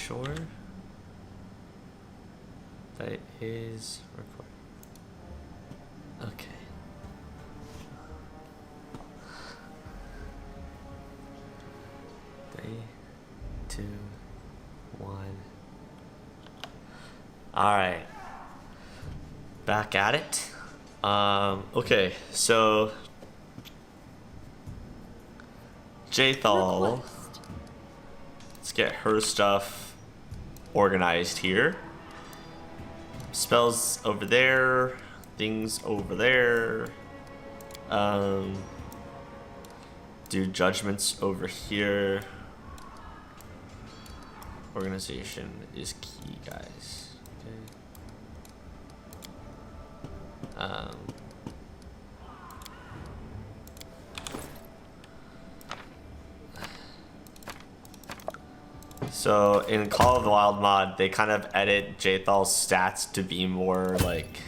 sure that it is recording. Okay. Three, two, one. Alright. Back at it. Okay, so Jathal. Let's get her stuff organized here. Spells over there, things over there. Do judgments over here. Organization is key, guys. Okay. So in Call of the Wild mod, they kind of edit Jathal's stats to be more like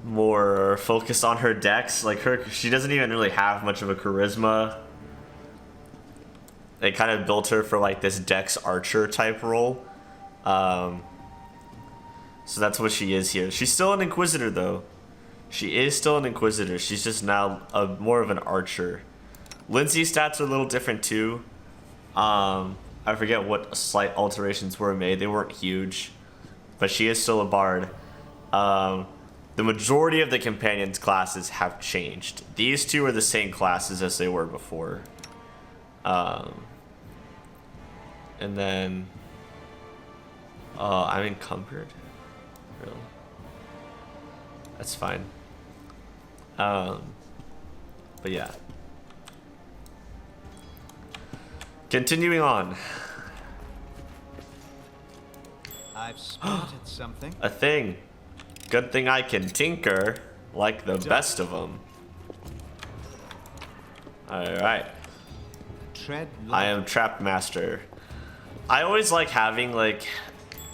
more focused on her dex. Like she doesn't even really have much of a charisma. They kind of built her for like this dex archer type role. So that's what she is here. She's still an inquisitor though. She is still an inquisitor. She's just now more of an archer. Lindsay's stats are a little different too. I forget what slight alterations were made. They weren't huge, but she is still a bard. The majority of the companions classes have changed. These two are the same classes as they were before. And then I'm encumbered. Really? That's fine. But yeah. Continuing on. I've spotted something. A thing. Good thing I can tinker like the best of them. Alright. Tread I am Trap Master. I always like having like,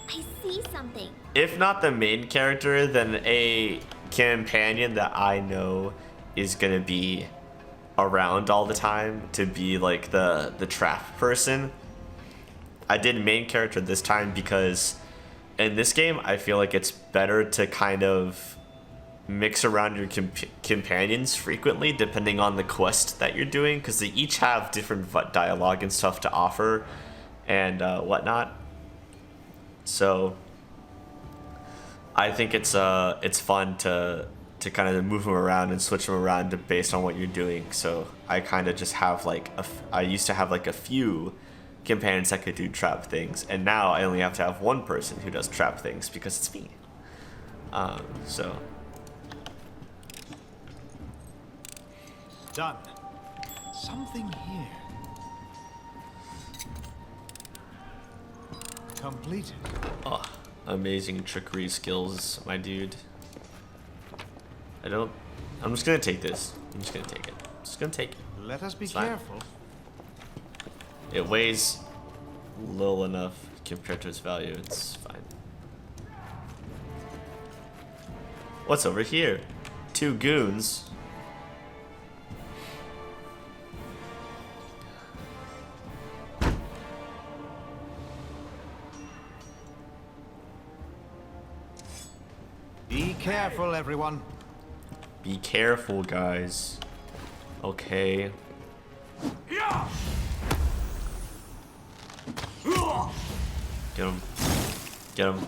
I see something. if not the main character, then a companion that I know is gonna be around all the time to be like the trap person. I did main character this time because in this game I feel like it's better to kind of mix around your companions frequently depending on the quest that you're doing, because they each have different dialogue and stuff to offer and whatnot. So I think it's fun to kind of move them around and switch them around based on what you're doing. So I kind of just have like I used to have like a few companions that could do trap things, and now I only have to have one person who does trap things because it's me. So done. Something here. Completed. oh, amazing trickery skills, my dude. I'm just gonna take this. I'm just gonna take it. Just gonna take it. Let us be It's fine. careful. It weighs little enough compared to its value. It's fine. What's over here? 2 goons. Be careful, everyone. Be careful, guys. Okay. Get him. Get him.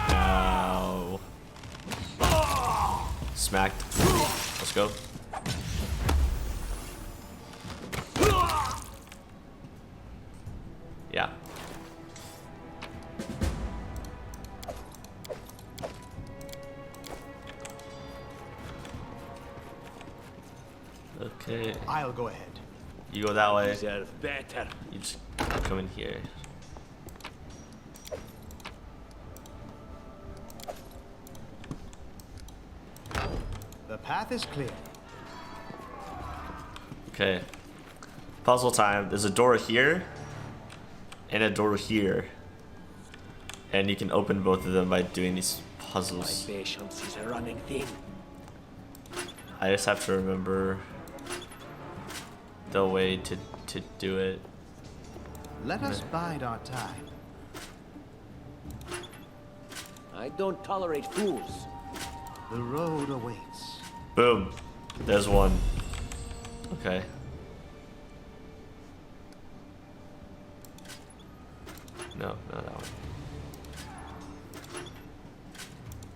No. Smacked. Let's go. Yeah. Okay. I'll go ahead. You go that way. Deserve better. You just come in here. The path is clear. Okay. Puzzle time. There's a door here and a door here. And you can open both of them by doing these My puzzles. patience is a running thin. I just have to remember the way to do it. Let us bide our time. I don't tolerate fools. The road awaits. Boom. There's one. Okay. No, not that one.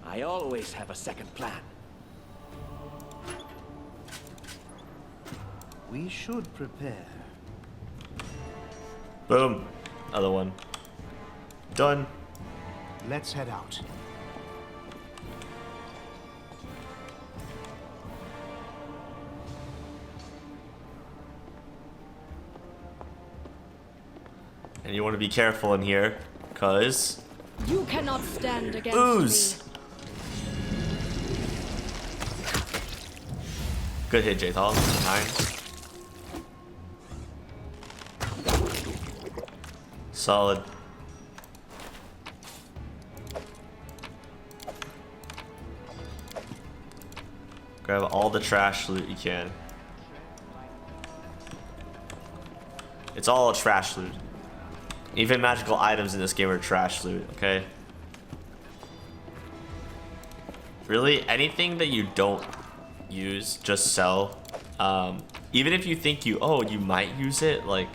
I always have a second plan. We should prepare. Boom. Other one. Done. Let's head out. And you want to be careful in here, cause You cannot stand against ooze. me. Good hit, Jthal. 9. Solid. Grab all the trash loot you can. It's all trash loot. Even magical items in this game are trash loot, okay? Really, anything that you don't use, just sell. Even if you think you might use it, like,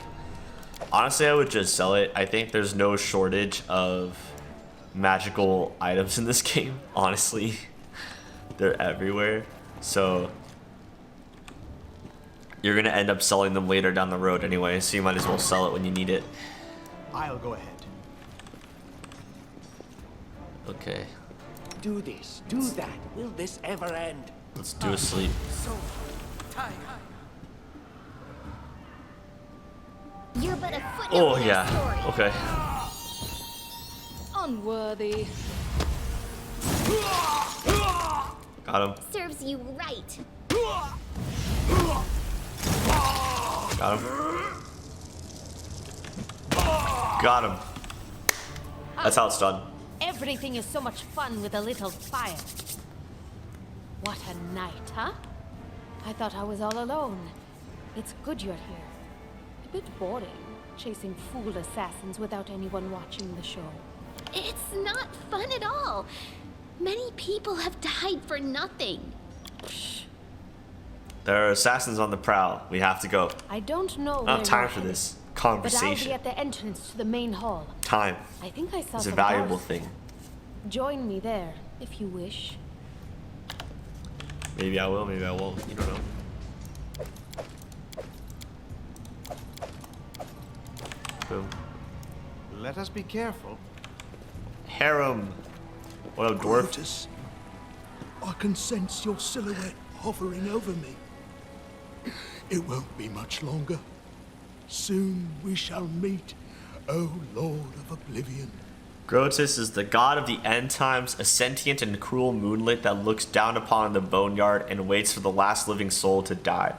honestly, I would just sell it. I think there's no shortage of magical items in this game, honestly. They're everywhere. So you're gonna end up selling them later down the road anyway, so you might as well sell it when you need it. I'll go ahead. Okay, Do this, do that. Will this ever end? let's do a sleep. So tired. You're but a footnote Oh in our yeah, story. okay. Unworthy. Got him, Serves you right. got him. Got him. That's how it's done. Everything is so much fun with a little fire. What a night, huh? I thought I was all alone. It's good you're here. A bit boring, chasing fool assassins without anyone watching the show. It's not fun at all. Many people have died for nothing. There are assassins on the prowl. We have to go. I don't know I don't where have time you're for headed, this but I'll be conversation. at the entrance to the main hall. Time I think I saw is a some valuable guards. thing. Join me there, if you wish. Maybe I will, maybe I won't. You don't know. Boom. Let us be careful. Harem. What up, dwarf? Brutus, I can sense your silhouette hovering over me. It won't be much longer. Soon we shall meet, O Lord of Oblivion. Grotus is the god of the end times, a sentient and cruel moonlit that looks down upon the boneyard and waits for the last living soul to die.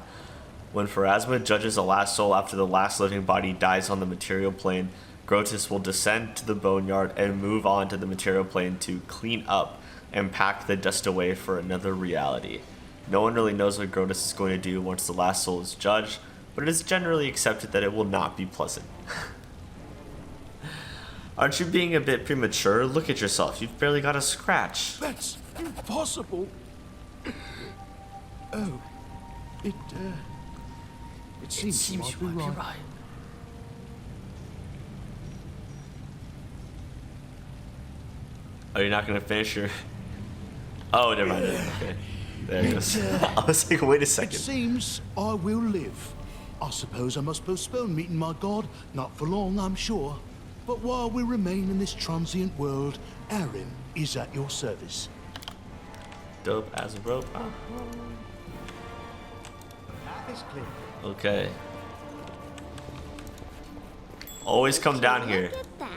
When Pharasma judges the last soul after the last living body dies on the material plane, Grotus will descend to the boneyard and move on to the material plane to clean up and pack the dust away for another reality. No one really knows what Grotus is going to do once the last soul is judged, but it is generally accepted that it will not be pleasant. Aren't you being a bit premature? Look at yourself. You've barely got a scratch. That's impossible. Oh, it seems you might be right. Oh, you're not gonna finish your... Oh, never mind. Okay. There it goes. I was like, wait a It second. seems I will live. I suppose I must postpone meeting my god, not for long, I'm sure. But while we remain in this transient world, Aaron is at your service. Dope as a rope. The path is clear. Okay. Always come down here. Look at that.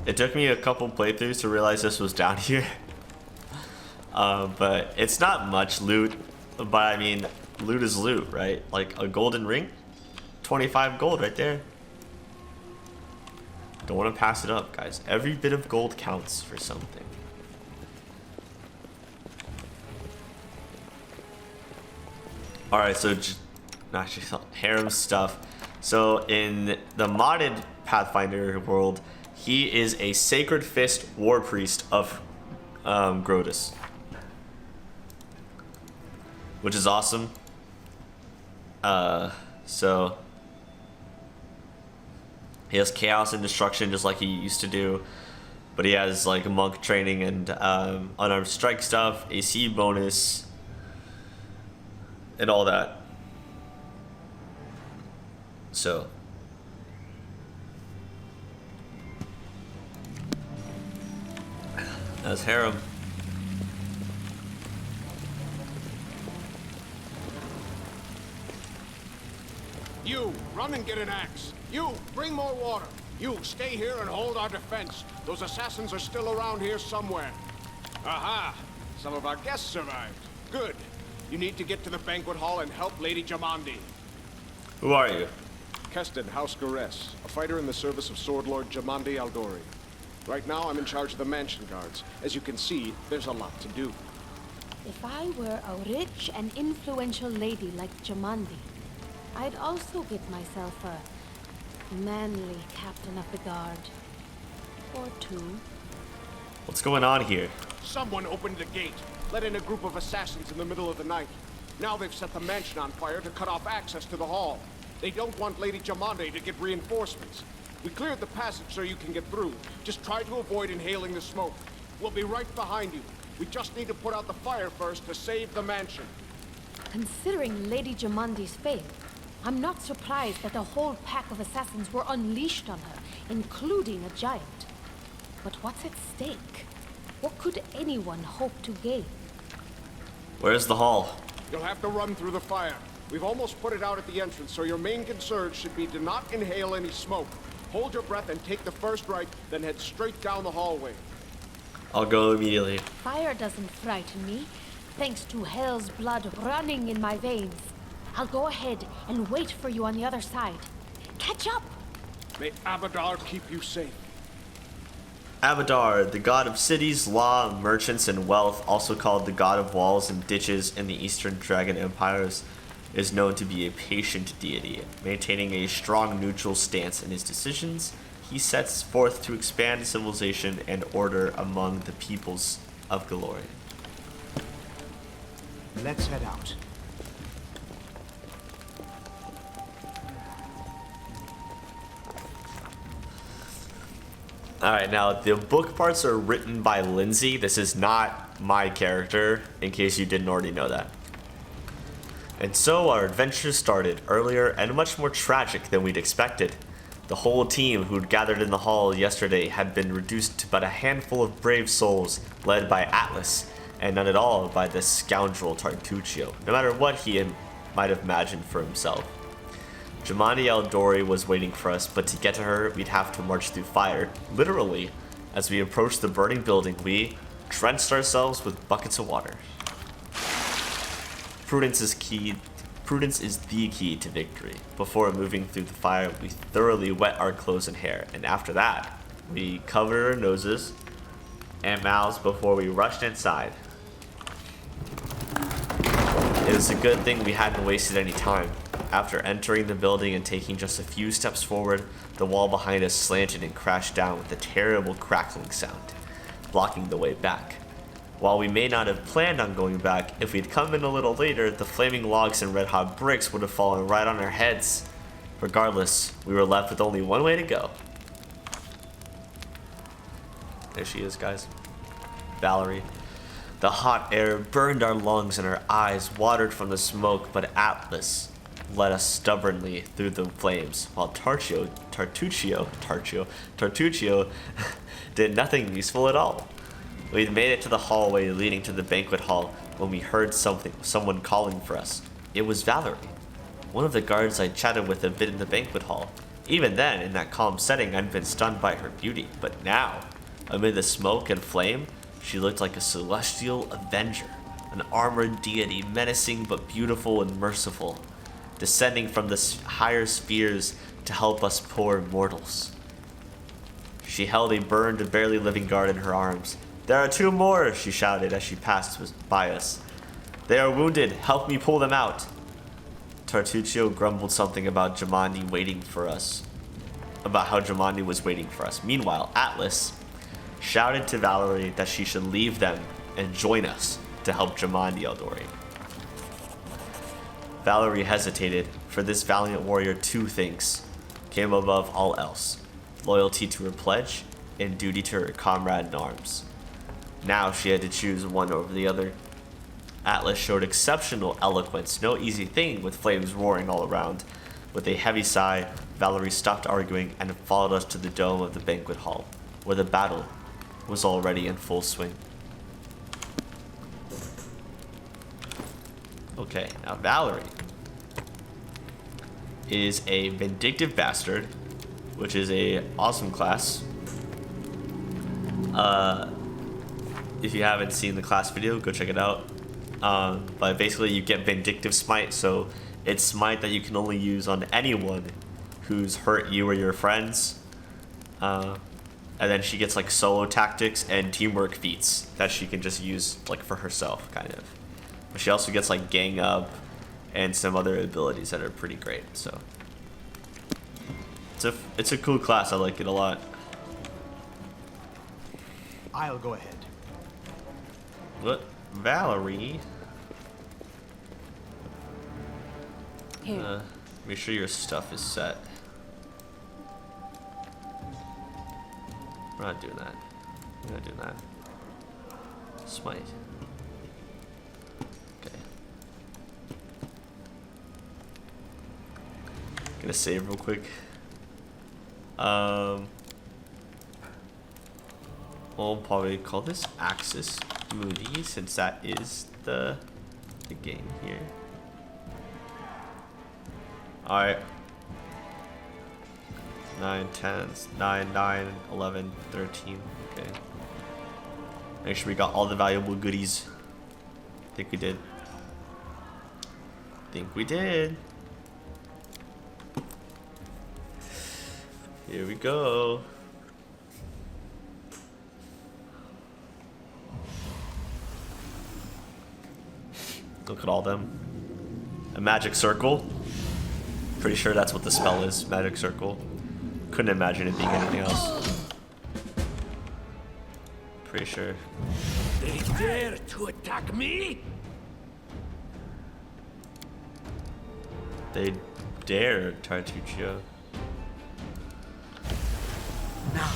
It took me a couple playthroughs to realize this was down here. But it's not much loot. But I mean, loot is loot, right? Like a golden ring? 25 gold right there. Don't want to pass it up, guys. Every bit of gold counts for something. Alright, so not actually harem stuff. So in the modded Pathfinder world, he is a Sacred Fist War Priest of Grodus, which is awesome. So he has chaos and destruction just like he used to do, but he has like monk training and unarmed strike stuff, AC bonus, and all that. So that's harem. You, run and get an axe. You, bring more water. You, stay here and hold our defense. Those assassins are still around here somewhere. Aha! Some of our guests survived. Good. You need to get to the banquet hall and help Lady Jamandi. Who are you? Keston, House Gares, a fighter in the service of Sword Lord Jamandi Aldori. Right now, I'm in charge of the mansion guards. As you can see, there's a lot to do. If I were a rich and influential lady like Jamandi, I'd also give myself a manly captain of the guard. Or two. What's going on here? Someone opened the gate, let in a group of assassins in the middle of the night. Now they've set the mansion on fire to cut off access to the hall. They don't want Lady Jamandi to get reinforcements. We cleared the passage so you can get through. Just try to avoid inhaling the smoke. We'll be right behind you. We just need to put out the fire first to save the mansion. Considering Lady Jamandi's fate, I'm not surprised that a whole pack of assassins were unleashed on her, including a giant. But what's at stake? What could anyone hope to gain? Where's the hall? You'll have to run through the fire. We've almost put it out at the entrance, so your main concern should be to not inhale any smoke. Hold your breath and take the first right, then head straight down the hallway. I'll go immediately. Fire doesn't frighten me, thanks to hell's blood running in my veins. I'll go ahead and wait for you on the other side. Catch up! May Abadar keep you safe. Abadar, the god of cities, law, merchants, and wealth, also called the god of walls and ditches in the Eastern Dragon Empires, is known to be a patient deity, maintaining a strong neutral stance in his decisions. He sets forth to expand civilization and order among the peoples of Glory. Let's head out. Alright, now the book parts are written by Lindsay. This is not my character, in case you didn't already know that. And so our adventure started earlier and much more tragic than we'd expected. The whole team who'd gathered in the hall yesterday had been reduced to but a handful of brave souls led by Atlas, and none at all by this scoundrel Tartuccio, no matter what he might have imagined for himself. Jamandi Aldori was waiting for us, but to get to her, we'd have to march through fire. Literally, as we approached the burning building, we drenched ourselves with buckets of water. Prudence is the key to victory. Before moving through the fire, we thoroughly wet our clothes and hair, and after that, we covered our noses and mouths before we rushed inside. It was a good thing we hadn't wasted any time. After entering the building and taking just a few steps forward, the wall behind us slanted and crashed down with a terrible crackling sound, blocking the way back. While we may not have planned on going back, if we'd come in a little later, the flaming logs and red-hot bricks would have fallen right on our heads. Regardless, we were left with only one way to go. There she is, guys. Valerie. The hot air burned our lungs and our eyes watered from the smoke, but Atlas led us stubbornly through the flames, while Tartuccio did nothing useful at all. We'd made it to the hallway leading to the banquet hall when we heard someone calling for us. It was Valerie, one of the guards I chatted with a bit in the banquet hall. Even then, in that calm setting, I'd been stunned by her beauty, but now, amid the smoke and flame, she looked like a celestial avenger, an armored deity, menacing but beautiful and merciful, descending from the higher spheres to help us poor mortals. She held a burned and barely living guard in her arms. "There are two more," she shouted as she passed by us. "They are wounded. Help me pull them out." Tartuccio grumbled something about Jamandi waiting for us. About how Jamandi was waiting for us. Meanwhile, Atlas shouted to Valerie that she should leave them and join us to help Jamandi Eldori. Valerie hesitated. For this valiant warrior, two things came above all else: loyalty to her pledge and duty to her comrade in arms. Now she had to choose one over the other. Atlas showed exceptional eloquence, no easy thing with flames roaring all around. With a heavy sigh, Valerie stopped arguing and followed us to the dome of the banquet hall, where the battle was already in full swing. Okay, now Valerie is a vindictive bastard, which is a awesome class. If you haven't seen the class video, go check it out. But basically you get vindictive smite, so it's smite that you can only use on anyone who's hurt you or your friends. And then she gets like solo tactics and teamwork feats that she can just use like for herself, kind of. But she also gets like gang up and some other abilities that are pretty great. So it's a cool class. I like it a lot. I'll go ahead. What, Valerie? Here. Make sure your stuff is set. We're not doing that. We're not doing that. Smite. Okay. Gonna save real quick. We'll probably call this Axis Moody, since that is the game here. Alright. 9, 10, 9, 9, 11, 13. Okay. Make sure we got all the valuable goodies. Think we did. Think we did. Here we go. Look at all them. A magic circle. Pretty sure that's what the spell is. Magic circle. Couldn't imagine it being anything else. Pretty sure. They dare to attack me? They dare, Tartuccio. Now,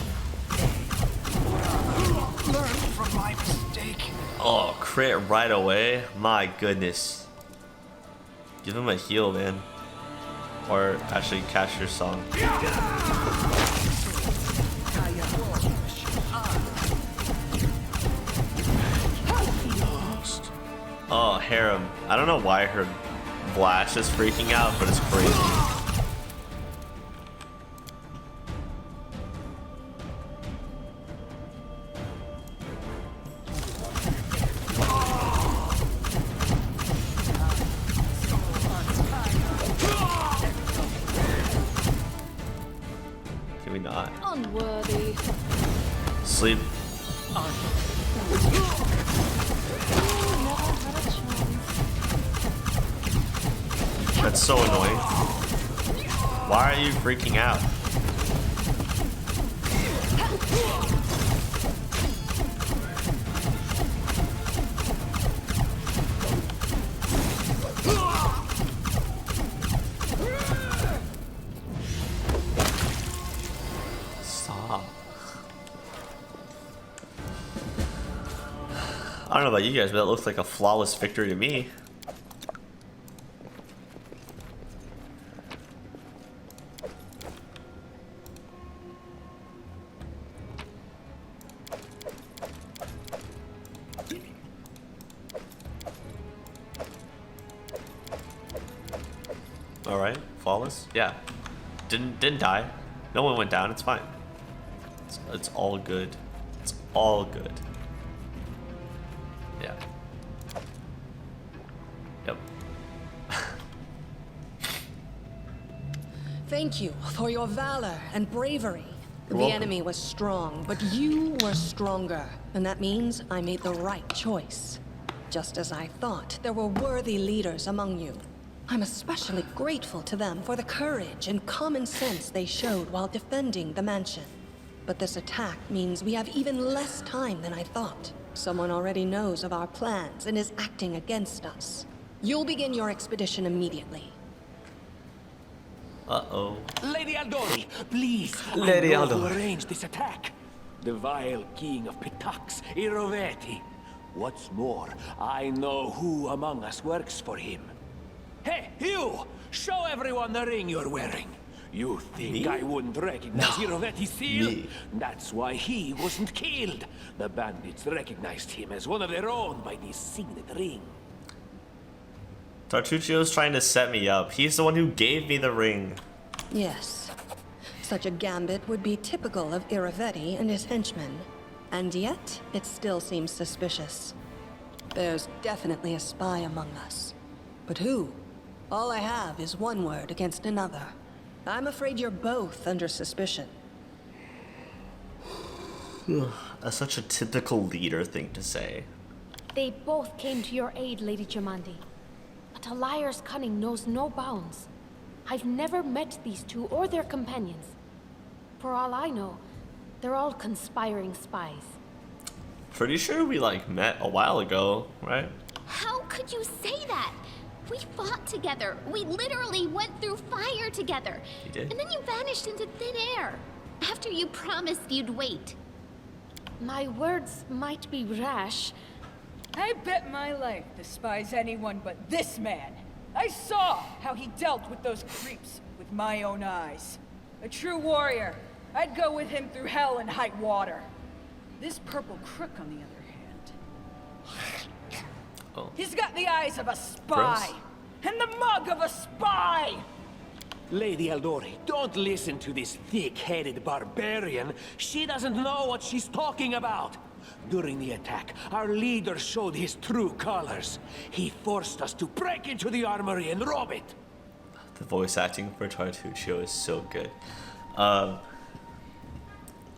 learn from my mistake. Oh, crit right away? My goodness. Give him a heal, man. Or actually cast your song. Oh, Harem. I don't know why her blast is freaking out, but it's crazy. Can we not? Unworthy. Sleep. That's so annoying. Why are you freaking out? Stop. I don't know about you guys, but that looks like a flawless victory to me. All right, flawless. Yeah, didn't die. No one went down. It's fine. It's all good. It's all good. Yeah. Yep. Thank you for your valor and bravery. You're The welcome. enemy was strong, but you were stronger. And that means I made the right choice. Just as I thought, there were worthy leaders among you. I'm especially grateful to them for the courage and common sense they showed while defending the mansion. But this attack means we have even less time than I thought. Someone already knows of our plans and is acting against us. You'll begin your expedition immediately. Uh-oh. Lady Aldori, please. Lady I know who Aldori. arranged this attack. The vile king of Pitax, Iroveti. What's more, I know who among us works for him. Hey, you! Show everyone the ring you're wearing. You think Me? I wouldn't recognize No. Iroveti's seal? Me. That's why he wasn't killed. The bandits recognized him as one of their own by this signet ring. Tartuccio's trying to set me up. He's the one who gave me the ring. Yes. Such a gambit would be typical of Iroveti and his henchmen. And yet, it still seems suspicious. There's definitely a spy among us. But who? All I have is one word against another. I'm afraid you're both under suspicion. That's such a typical leader thing to say. They both came to your aid, Lady Jamandi. But a liar's cunning knows no bounds. I've never met these two or their companions. For all I know, they're all conspiring spies. Pretty sure we met a while ago, right? How could you say that? We fought together. We literally went through fire together. You did? And then you vanished into thin air. After you promised you'd wait. My words might be rash. I bet my life despise anyone but this man. I saw how he dealt with those creeps with my own eyes. A true warrior. I'd go with him through hell and high water. This purple crook, on the other hand. Oh. He's got the eyes of a spy. Gross. And the mug of a spy! Lady Aldori, don't listen to this thick-headed barbarian. She doesn't know what she's talking about. During the attack, our leader showed his true colors. He forced us to break into the armory and rob it. The voice acting for Tartuccio is so good.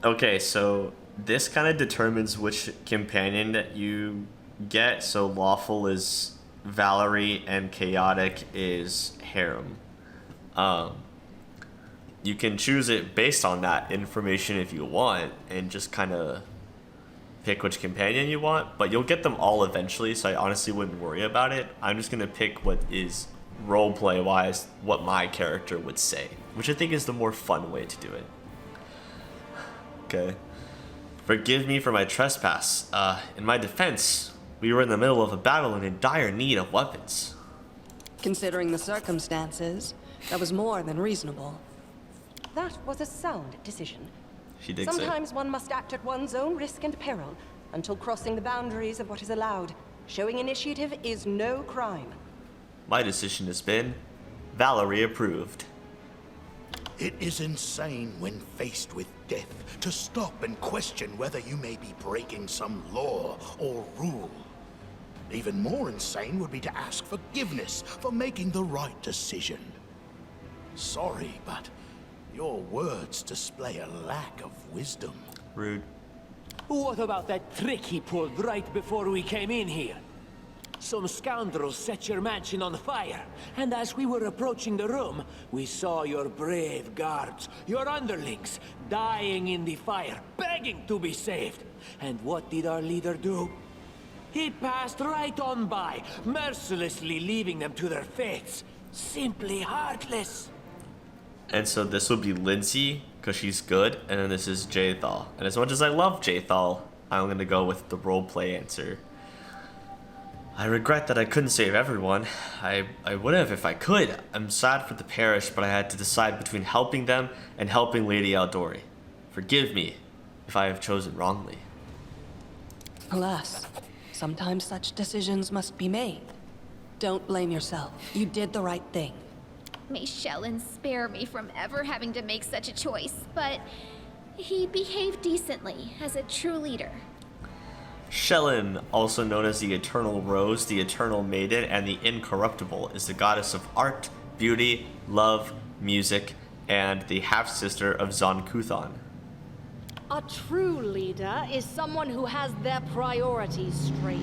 Okay, so this kind of determines which companion that you get. So lawful is Valerie and chaotic is Harem. You can choose it based on that information if you want, and just kind of pick which companion you want, but you'll get them all eventually, so I honestly wouldn't worry about it. I'm just gonna pick what is roleplay wise what my character would say, which I think is the more fun way to do it. Okay. Forgive me for my trespass. In my defense, we were in the middle of a battle and in dire need of weapons. Considering the circumstances, that was more than reasonable. That was a sound decision. She digs it. Sometimes one must act at one's own risk and peril, until crossing the boundaries of what is allowed. Showing initiative is no crime. My decision has been Valerie approved. It is insane when faced with death to stop and question whether you may be breaking some law or rule. Even more insane would be to ask forgiveness for making the right decision. Sorry, but your words display a lack of wisdom. Rude. What about that trick he pulled right before we came in here? Some scoundrels set your mansion on fire, and as we were approaching the room, we saw your brave guards, your underlings, dying in the fire, begging to be saved. And what did our leader do? He passed right on by, mercilessly leaving them to their fates. Simply heartless. And so this would be Lindsay, because she's good, and then this is Jathal. And as much as I love Jathal, I'm going to go with the roleplay answer. I regret that I couldn't save everyone. I would have if I could. I'm sad for the parish, but I had to decide between helping them and helping Lady Aldori. Forgive me if I have chosen wrongly. Alas, sometimes such decisions must be made. Don't blame yourself. You did the right thing. May Shellen spare me from ever having to make such a choice, but he behaved decently as a true leader. Shellen, also known as the Eternal Rose, the Eternal Maiden, and the Incorruptible, is the goddess of art, beauty, love, music, and the half-sister of Zon Kuthon. A true leader is someone who has their priorities straight,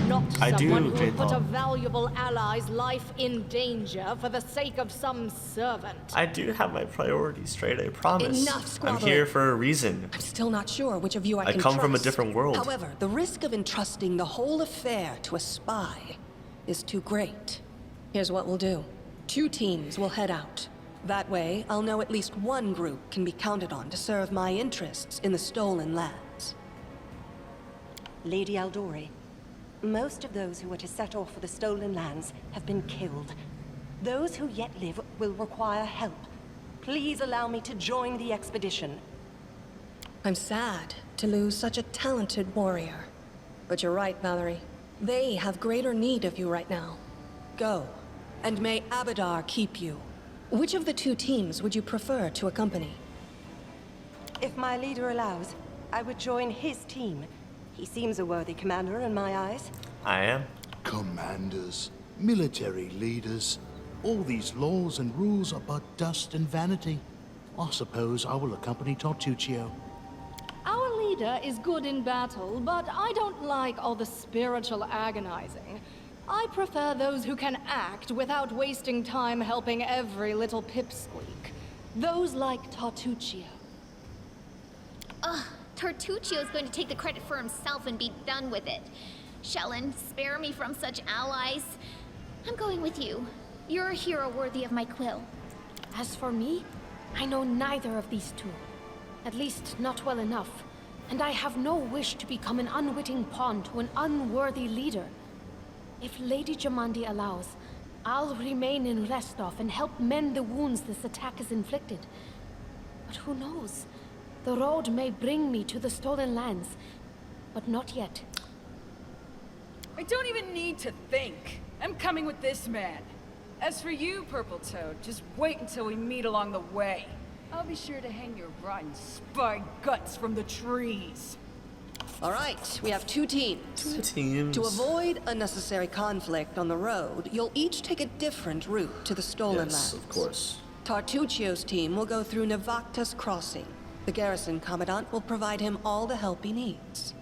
not I do, someone who will put a J-Paul. valuable ally's life in danger for the sake of some servant. I do have my priorities straight, I promise. Enough I'm squabbling. here for a reason. I'm still not sure which of you I can come from a trust. different world. However, the risk of entrusting the whole affair to a spy is too great. Here's what we'll do. 2 teams will head out. That way, I'll know at least one group can be counted on to serve my interests in the stolen lands. Lady Aldori, most of those who were to set off for the stolen lands have been killed. Those who yet live will require help. Please allow me to join the expedition. I'm sad to lose such a talented warrior. But you're right, Valerie. They have greater need of you right now. Go, and may Abadar keep you. Which of the 2 teams would you prefer to accompany? If my leader allows, I would join his team. He seems a worthy commander in my eyes. I am. Commanders, military leaders, all these laws and rules are but dust and vanity. I suppose I will accompany Tartuccio. Our leader is good in battle, but I don't like all the spiritual agonizing. I prefer those who can act without wasting time helping every little pipsqueak. Those like Tartuccio. Ugh, Tartuccio's going to take the credit for himself and be done with it. Shellen, spare me from such allies. I'm going with you. You're a hero worthy of my quill. As for me, I know neither of these 2. At least not well enough. And I have no wish to become an unwitting pawn to an unworthy leader. If Lady Jamandi allows, I'll remain in Restov and help mend the wounds this attack has inflicted. But who knows? The road may bring me to the stolen lands, but not yet. I don't even need to think. I'm coming with this man. As for you, Purple Toad, just wait until we meet along the way. I'll be sure to hang your rotten spy guts from the trees. All right, we have 2 teams. 2 teams. To avoid unnecessary conflict on the road, you'll each take a different route to the stolen lands. Yes, of course. Tartuccio's team will go through Navakta's crossing. The garrison commandant will provide him all the help he needs.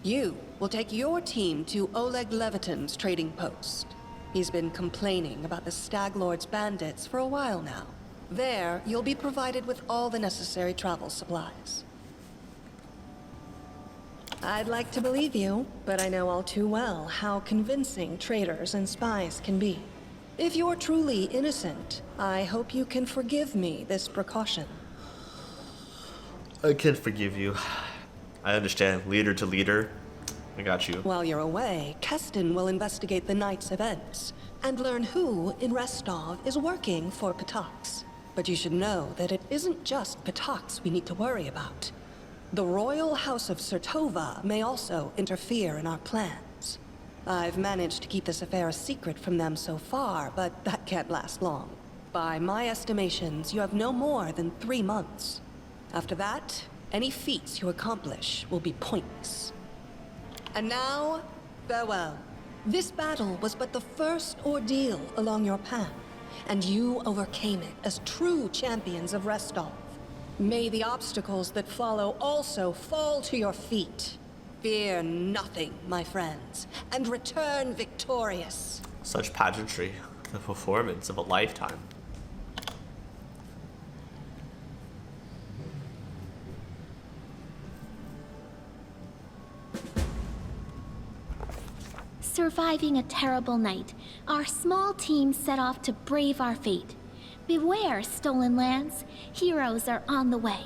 You will take your team to Oleg Levitin's trading post. He's been complaining about the Stag Lord's bandits for a while now. There, you'll be provided with all the necessary travel supplies. I'd like to believe you, but I know all too well how convincing traitors and spies can be. If you're truly innocent, I hope you can forgive me this precaution. I can forgive you. I understand. Leader to leader. I got you. While you're away, Keston will investigate the night's events and learn who in Restov is working for Patax. But you should know that it isn't just Patax we need to worry about. The royal house of Sertova may also interfere in our plans. I've managed to keep this affair a secret from them so far, but that can't last long. By my estimations, you have no more than 3 months. After that, any feats you accomplish will be pointless. And now, farewell. This battle was but the first ordeal along your path, and you overcame it as true champions of Restov. May the obstacles that follow also fall to your feet. Fear nothing, my friends, and return victorious. Such pageantry. The performance of a lifetime. Surviving a terrible night, our small team set off to brave our fate. Beware, stolen lands. Heroes are on the way.